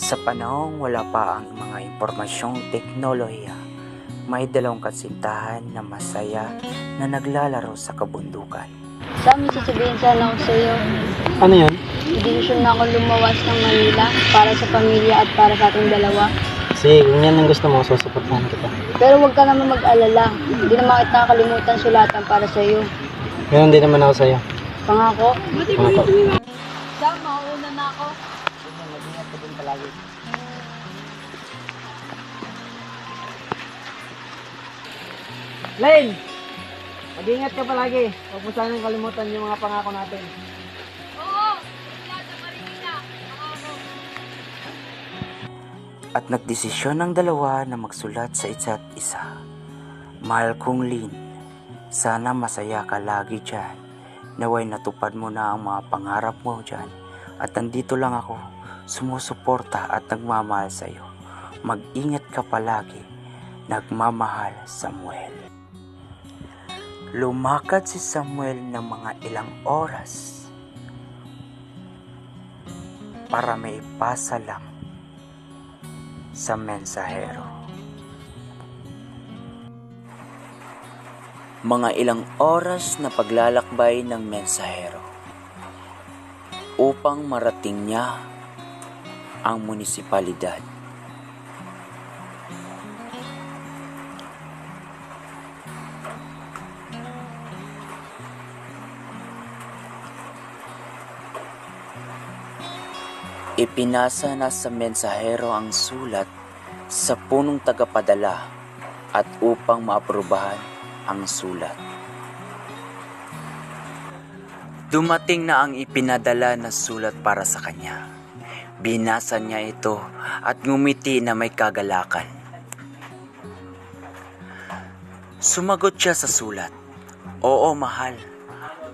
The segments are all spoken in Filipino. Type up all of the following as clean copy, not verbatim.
Sa panahong wala pa ang mga impormasyong teknolohiya, may dalawang kasintahan na masaya na naglalaro sa kabundukan. Sam, may sasabihin sana ako sa iyo. Ano yun? Desisyon na ako lumawas ng Manila para sa pamilya at para sa ating dalawa. Sige, kung yan ang gusto mo, susuportahan kita. Pero huwag ka naman mag-alala. Hindi naman kita nakalimutan sulatan para sa iyo. Ganon din naman ako sa'yo. Pangako? Pangako. Sam, mauuna na ako. Mag-ingat ka din palagi. Lane! Mag-ingat ka palagi. Huwag mo sanang kalimutan yung mga pangako natin. At nagdesisyon ng dalawa na magsulat sa isa't isa. Mahal kong Lynn, sana masaya ka lagi dyan. Naway natupad mo na ang mga pangarap mo dyan. At nandito lang ako, sumusuporta at nagmamahal sa iyo. Mag-ingat ka palagi. Nagmamahal, Samuel. Lumakad si Samuel ng mga ilang oras para may ipasa lang sa mensahero. Mga ilang oras na paglalakbay ng mensahero upang marating niya ang munisipalidad. Ipinasa na sa mensahero ang sulat sa punong tagapadala at upang maaprubahan ang sulat. Dumating na ang ipinadala na sulat para sa kanya. Binasa niya ito at ngumiti na may kagalakan. Sumagot siya sa sulat, "Oo, mahal.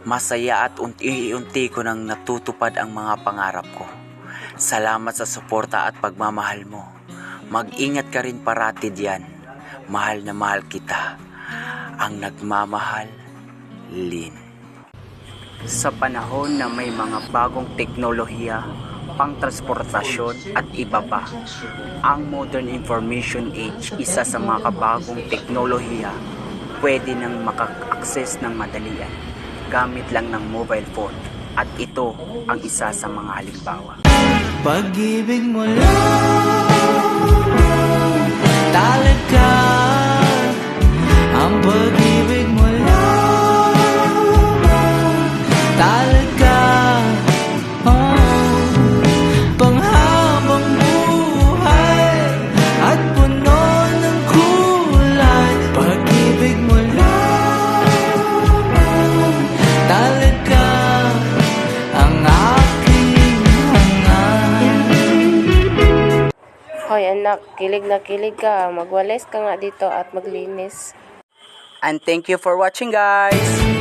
Masaya at unti-unti ko nang natutupad ang mga pangarap ko. Salamat sa suporta at pagmamahal mo. Mag-ingat ka rin parati diyan. Mahal na mahal kita. Ang nagmamahal, Lynn." Sa panahon na may mga bagong teknolohiya, pangtransportasyon at iba pa, ang modern information age, isa sa mga kabagong teknolohiya, pwede nang maka-access ng madalian gamit lang ng mobile phone. At ito ang isa sa mga halimbawa. Pag-ibig mo lang talaga, ang pag-ibig mo lang talaga, panghabang buhay at puno ng kulay. Pag-ibig mo lang talaga ang aking hangalan. Hoy anak, kilig na kilig ka. Magwalis ka nga dito at maglinis. And thank you for watching, guys!